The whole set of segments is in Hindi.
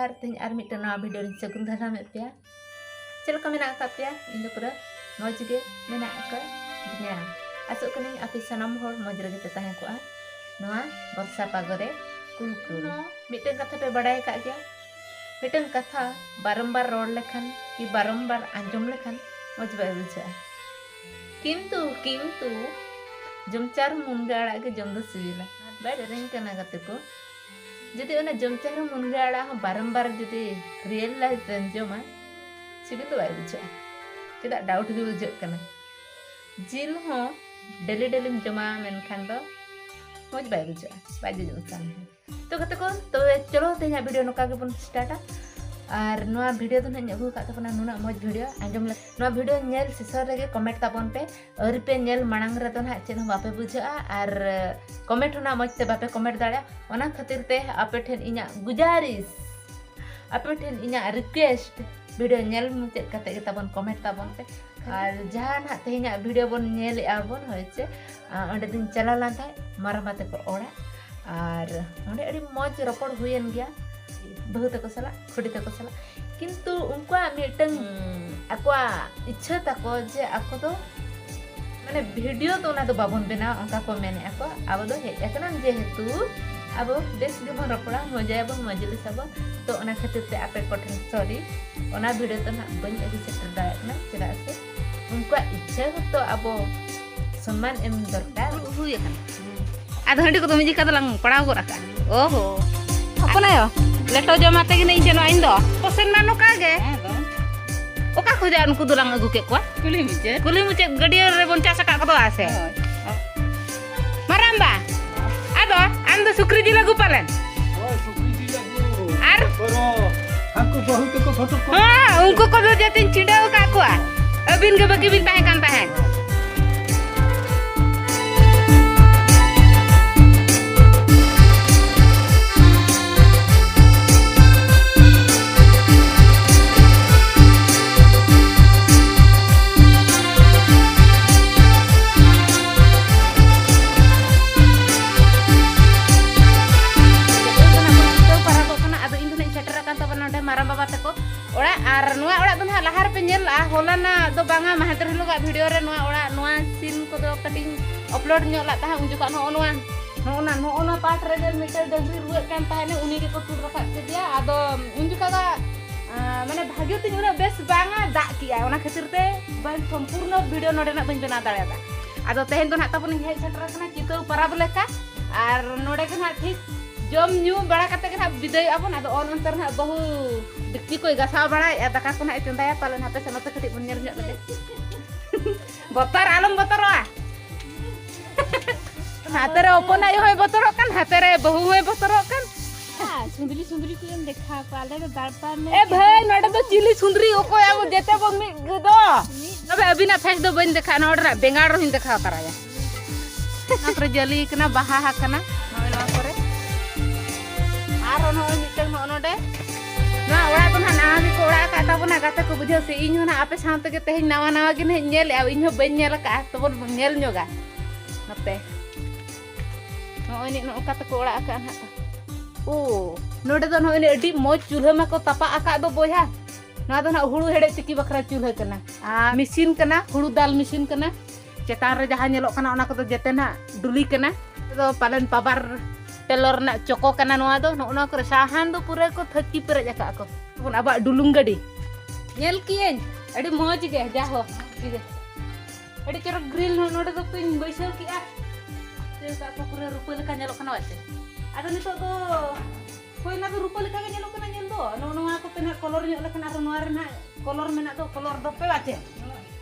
जोहार तेज और मिट्टे नवा वीडियो सगुन दाराम पे चलका मेना पे इन पूरा मौज गे मेना दिया आसो कनी आपे सनम हर मौज रगे तहें को वर्षा पागरे कुल कुल मिट्टे कथा पे बड़ाई का गया मिट्टे कथा बारंबार रोड लेखन कि बारंबार आंजम लेखन मौज बाय बुझा किंतु किंतु जमचार मुनगा आड़ा के जम दो सिविला बाय रेंग कना गते को जदि ओना जमचार मुनगा आड़ा हो बारंबार जदि रियल लाइफ जमा सिविल तो बाय बुझा चेदा डाउट भी बुझा कना जिल हो डेली डेली जमा मेनखान दो मौज बाय बुझा बाय जम सान तो कते को तो चलो तेना वीडियो नोका के बन स्टार्टा और नवा वीडियो तो नने अगु का तपना नुना मौज वीडियो आंजम ले नवा वीडियो नेल सिसर रे कमेंट तापन पे और पे नेल मांग रे तो ना चेन बापे बुझा और कमेंट ना मौज ते बापे कमेंट दाड़ा ओना खातिर ते आपे ठेन इना गुजारिश आपे ठेन इना रिक्वेस्ट वीडियो नेल मुचे कते के तापन कमेंट तापन पे और जहां ना तेना वीडियो बन नेल आबन होइचे ओंडे दिन चला लांता मारामाते को ओड़ा और ओंडे अड़ी मौज रपड़ हुयन गया बहुत को सला खुड़ी तक सला किंतु उनको मिटन आको इच्छा तको जे आको तो माने वीडियो तो ना तो बाबन बना उनका को मेने आको अब तो हे एकना जे हेतु अब बेस गे बन रपड़ा मजा बन मजली सब तो ओना खातिर ते आपे कोठन सॉरी ओना वीडियो तो ना बन अभी सेटर दाना चला से उनको इच्छा तो अब सम्मान एम दरकार हुई है आधा घंटे को तो मिजी का तलांग पड़ाव को रखा ओहो अपन आयो लेटो जमाते कि नहीं जनो इन दो पसन मानो कागे ओका खोजा उनको दुलांग अगु के को कुली मुचे गडिया रे बोंचा सका को तो आसे माराम्बा आदो आम दो सुक्री जिला गु पालन ओय सुक्री जिला गु आर करो हमको बहुत को फोटो हां उनको को दो जतिन चिडाव का को अबिन के बकी बिन ताहे कान ताहे होलाना दो बांगा महतर हिलोगा वीडियो रे नोआ सीन को दो कटिंग अपलोड न्योला ताहा उन जुका नोना पार्ट रे मीटर डंगरी रुए कान ताहाने उनी के को तुर रखा के दिया आदो उन जुका का माने भाग्य तिन उना बेस बांगा दा किया ओना खातिर ते बन संपूर्ण वीडियो नोडे ना बन बना दाड़ादा आदो तेहन तो ना तपन हे सेटर कना चितो परब लेका और नोडे के ना ठीक जम न्यू बड़ा कते के ना विदाय अपन आदो ऑन अंतर ना बहु दिक्की कोई गसा बड़ा या दका को ना चंदाया पालन हाते सनत कटी बन्यर न्य लगे बतर आलम बतरवा हाते रे अपन आयो होय बतर कन हाते रे बहु होय बतर कन हां सुंदरी सुंदरी को देखा पाले तो दारपा में ए भाई नडे तो चिली सुंदरी ओको आगो देते बग मी गदो अबे अभी ना फेस दो बन देखा नडरा बेंगाड़ रहिन देखा कराया ना पर जली कना बाहा हा कना नवा करे आरो न मिटन न नडे ना ओड़ा तो ना भी को ओड़ा का ताबना गाते को बुझो से इन ना आपे सानते के तेह नवा नवा गिन नेल आ इन बन नेल का तो बन नेल न्योगा नते न काते को ओड़ा का ना ओ नोडे तो नोने अडी मोज चूल्हा में को तपा आका दो बोया ना तो ना हुड़ू हेड़े चिकी बखरा चूल्हा कना आ मशीन कना हुड़ू दाल मशीन कना चेतान रे जहां नेलो कना ओना को तो जते ना डुली कना तो पालन पावर टेलर ना चोको कना नोआ दो नोना को साहान दो पूरे को थकी पेरे जका को अपन आबा डुलुंग गडी नेल कियन अडी मोज गे जा हो अडी चर ग्रिल नोडे तो पिन बैसल किया ते का पूरे रुपए लेका नेलो कना वाते आदो नितो तो कोई ना तो रुपए लेका के नेलो कना नेल दो नोआ को तेना कलर न्यो लेकन आरो नोआ रे ना कलर मेना तो कलर दो पे वाचे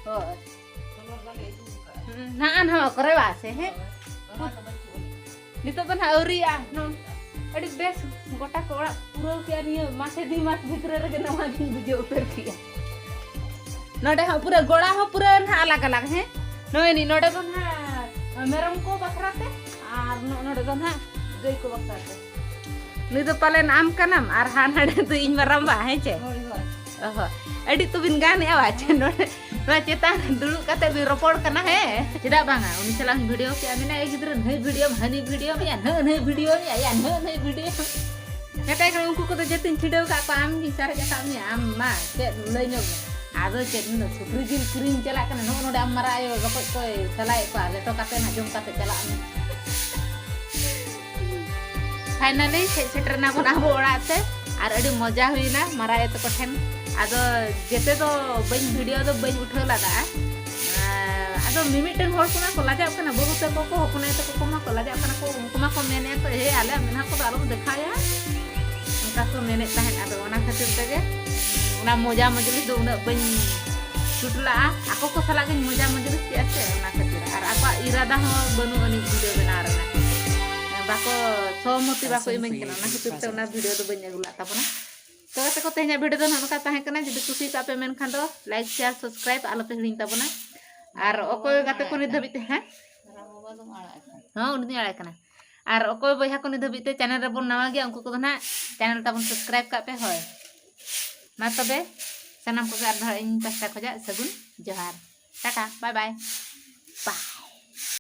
हो कलर लागे ना आन हम करे वासे हे नितो तो ना औरिया नो अडी बेस गोटा को ओड़ा पूरा के नियो मासे दी मास भितर रे नवा दिन बुझे उतर किया नडे हा पूरा गोड़ा हो पूरा ना अलग अलग है नोय नी नडे तो ना मेरम को बखराते और नडे तो ना गई को बखराते नी तो पाले नाम कनम और हा नडे तो इन मरम्बा है चे ओहो अडी तो बिन गाने आवाज नडे ना चेता दुलु कते भी रोपड़ कना है चेदा बांगा उनी चलांग वीडियो के आमिना ए गिदर नई वीडियो हनी वीडियो या न नई वीडियो या न नई video Metai kan uku ko to jetin chidau ka ko am gi sare ka mi am ma cek lei nyok ado cek no sukri jil kiring chala kan no no am mara ayo rokok ko salai ko ale to kate na jom kate chala am finally setter na ko abo ora te ar adi moja huina mara ayo to ko then ado jete to bain video do bain uthau lada ado mimiten hor kuna ko laja kana boru te ko hopna te ko ma ko laja kana ko kuma ko mene ko he ale mena ko alo dekhaya uka ko mene tahen ado ona khatir tege una moja majlis do una bain sutla aku ko sala gen moja majlis ti ase ona khatir ar apa irada ho banu ani video benar na bako somoti bako imen kana ona khatir te ona video do bain agula tapona तो कते को तेहना वीडियो दो नका ताहे कना जदि खुशी का पे मेन खान दो लाइक शेयर सब्सक्राइब आलो पे हिडिन ताबना आर ओकोय गाते को नि धबिते हैं हां उनि आड़े कना आर ओकोय बयहा को नि धबिते चैनल रे बोन नवा गया उनको को ना चैनल ताबन सब्सक्राइब का पे होय मा तबे सनम को आर इन पास्ता खोजा सगुन जोहार टाटा बाय बाय बाय